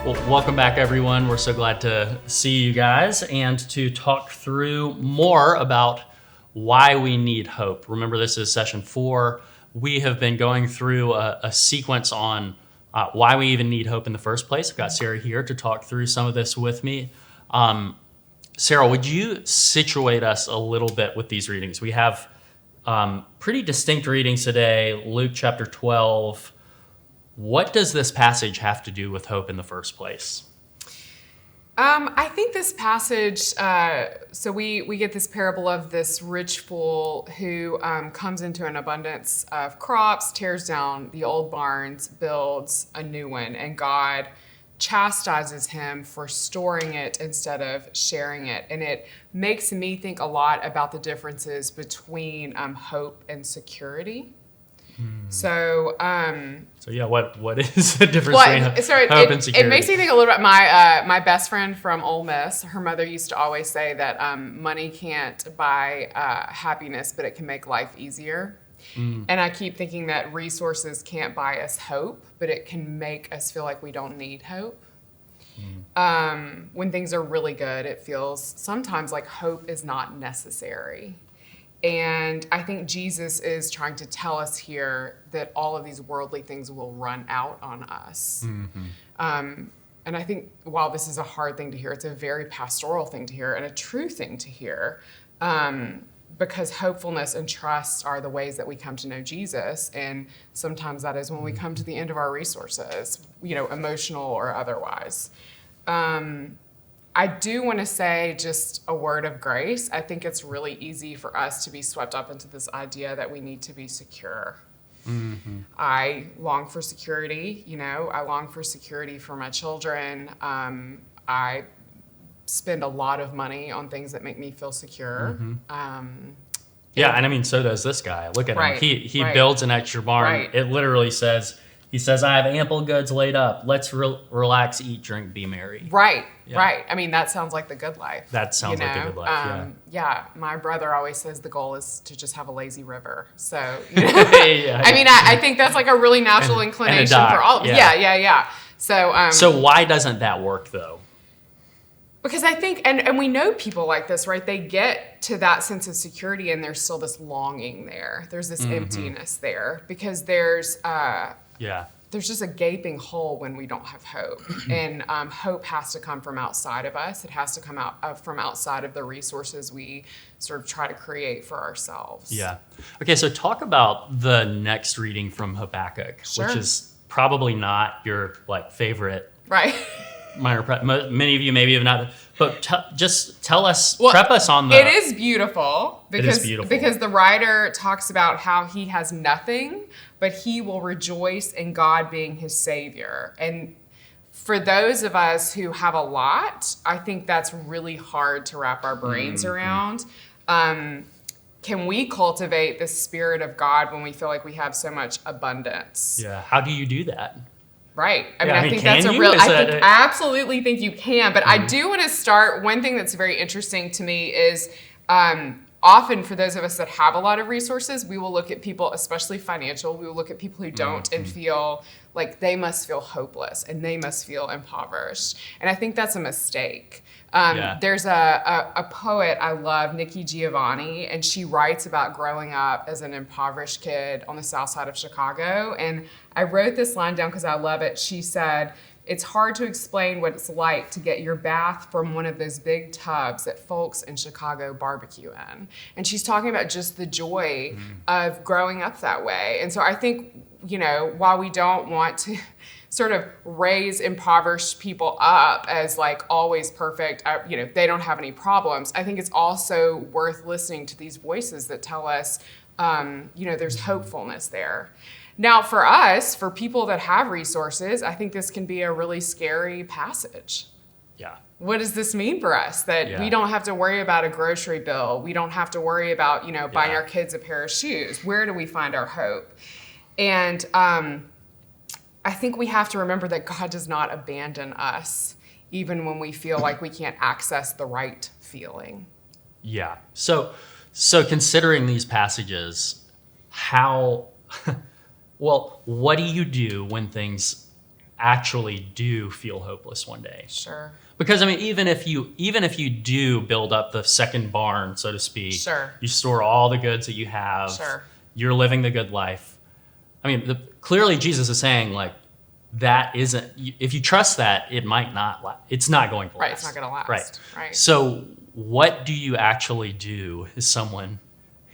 Well, welcome back, everyone. We're so glad to see you guys and to talk through more about why we need hope. Remember, this is session 4. We have been going through a sequence on why we even need hope in the first place. I've got Sarah here to talk through some of this with me. Sarah, would you situate us a little bit with these readings? We have pretty distinct readings today. Luke chapter 12. What does this passage have to do with hope in the first place? I think this passage, so we get this parable of this rich fool who comes into an abundance of crops, tears down the old barns, builds a new one, and God chastises him for storing it instead of sharing it. And it makes me think a lot about the differences between hope and security. So yeah, what is the difference between hope and security? It makes me think a little bit. My best friend from Ole Miss, her mother used to always say that money can't buy happiness, but it can make life easier. And I keep thinking that resources can't buy us hope, but it can make us feel like we don't need hope. When things are really good, it feels sometimes like hope is not necessary. And I think Jesus is trying to tell us here that all of these worldly things will run out on us. And I think while this is a hard thing to hear, it's a very pastoral thing to hear and a true thing to hear, because hopefulness and trust are the ways that we come to know Jesus. And sometimes that is when we come to the end of our resources, emotional or otherwise. I do want to say just a word of grace. I think it's really easy for us to be swept up into this idea that we need to be secure. I long for security, I long for security for my children. I spend a lot of money on things that make me feel secure. Yeah, and I mean, so does this guy. Look at him. He builds an extra barn. Right. It literally says, he says, I have ample goods laid up. Let's relax, eat, drink, be merry. Right. I mean, that sounds like the good life. That sounds like the good life, yeah. My brother always says the goal is to just have a lazy river. So, I think that's like a really natural inclination for all of us. Yeah. So why doesn't that work, though? Because I think, and we know people like this, right? They get to that sense of security and there's still this longing there. There's this emptiness there because there's just a gaping hole when we don't have hope. And hope has to come from outside of us. It has to come out from outside of the resources we sort of try to create for ourselves. Yeah. Okay, so talk about the next reading from Habakkuk, which is probably not your favorite. Right. Many of you maybe have not, but just tell us, prep us on the... It is beautiful because the writer talks about how he has nothing, but he will rejoice in God being his savior. And for those of us who have a lot, I think that's really hard to wrap our brains around. Can we cultivate the spirit of God when we feel like we have so much abundance? Yeah. How do you do that? Right. I think that's I absolutely think you can. But I do want to start. One thing that's very interesting to me is often for those of us that have a lot of resources, we will look at people, especially financial, we will look at people who don't and feel like they must feel hopeless and they must feel impoverished. And I think that's a mistake. There's a poet I love, Nikki Giovanni, and she writes about growing up as an impoverished kid on the south side of Chicago. And I wrote this line down because I love it. She said, "It's hard to explain what it's like to get your bath from one of those big tubs that folks in Chicago barbecue in." And she's talking about just the joy of growing up that way. And so I think, while we don't want to sort of raise impoverished people up as always perfect, they don't have any problems. I think it's also worth listening to these voices that tell us, there's hopefulness there. Now, for us, for people that have resources, I think this can be a really scary passage. Yeah. What does this mean for us? That we don't have to worry about a grocery bill. We don't have to worry about, buying our kids a pair of shoes. Where do we find our hope? And I think we have to remember that God does not abandon us, even when we feel like we can't access the right feeling. Yeah. So considering these passages, what do you do when things actually do feel hopeless one day. Sure. Because I mean, even if you do build up the second barn, so to speak, sure, you store all the goods that you have, sure, you're living the good life. I mean, clearly Jesus is saying like that isn't. If you trust that, it might not. It's not going to last. Right. It's not going to last. Right. So, what do you actually do as someone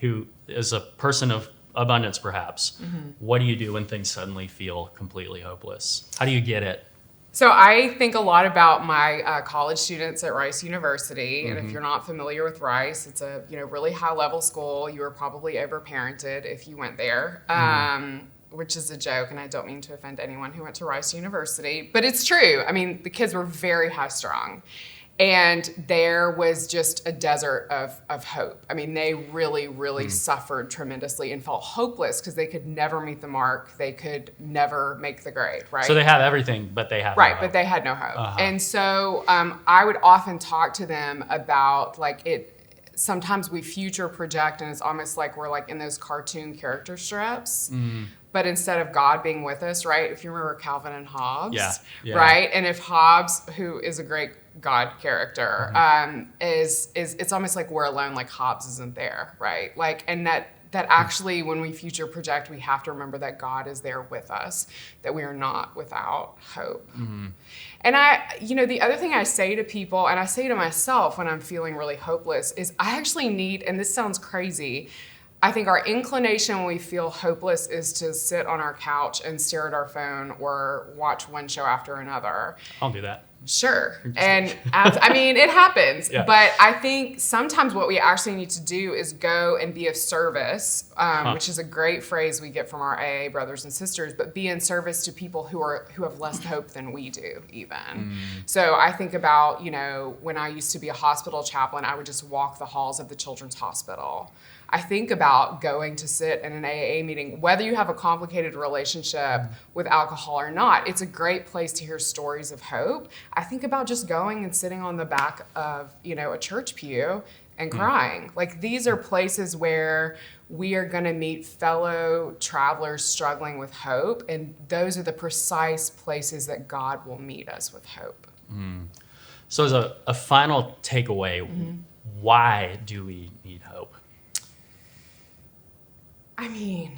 who is a person of abundance, perhaps? Mm-hmm. What do you do when things suddenly feel completely hopeless? How do you get it? So I think a lot about my college students at Rice University, and if you're not familiar with Rice, it's a really high level school. You were probably overparented if you went there, which is a joke, and I don't mean to offend anyone who went to Rice University, but it's true. I mean, the kids were very high strung. And there was just a desert of hope. I mean, they really suffered tremendously and felt hopeless because they could never meet the mark. They could never make the grade, right? So they have everything, but they have no hope. But they had no hope. And so I would often talk to them about sometimes we future project, and it's almost like we're like in those cartoon character strips. But instead of God being with us, right? If you remember Calvin and Hobbes, right? And if Hobbes, who is a great God character, is it's almost like we're alone, like Hobbes isn't there, right? Like, and that actually, when we future project, we have to remember that God is there with us, that we are not without hope. And the other thing I say to people, and I say to myself when I'm feeling really hopeless, is I actually need, and this sounds crazy, I think our inclination when we feel hopeless is to sit on our couch and stare at our phone or watch one show after another. I'll do that. Sure. And I mean, it happens. Yeah. But I think sometimes what we actually need to do is go and be of service, which is a great phrase we get from our AA brothers and sisters, but be in service to people who have less hope than we do even. So I think about, when I used to be a hospital chaplain, I would just walk the halls of the children's hospital. I think about going to sit in an AA meeting, whether you have a complicated relationship with alcohol or not. It's a great place to hear stories of hope. I think about just going and sitting on the back of, a church pew and crying. Like, these are places where we are going to meet fellow travelers struggling with hope, and those are the precise places that God will meet us with hope. So as a final takeaway, why do we need hope? I mean,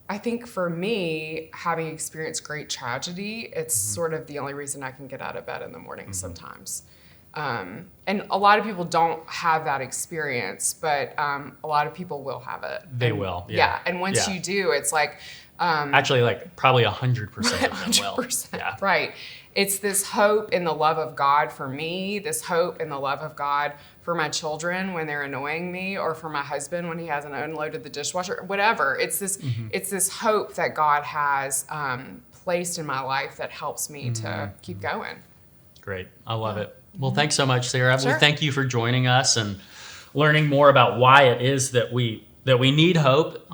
I think for me, having experienced great tragedy, it's sort of the only reason I can get out of bed in the morning sometimes. And a lot of people don't have that experience, but a lot of people will have it. They will. Yeah. And once you do, it's like... actually, like probably 100% of them will. 100%. Yeah. Right. It's this hope in the love of God for me, this hope in the love of God for my children when they're annoying me, or for my husband when he hasn't unloaded the dishwasher, whatever. It's this hope that God has placed in my life that helps me to keep going. Great. I love it. Well, thanks so much, Sarah. Sure. Well, thank you for joining us and learning more about why it is that we need hope.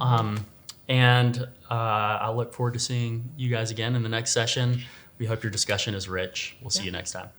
And I look forward to seeing you guys again in the next session. We hope your discussion is rich. We'll see you next time.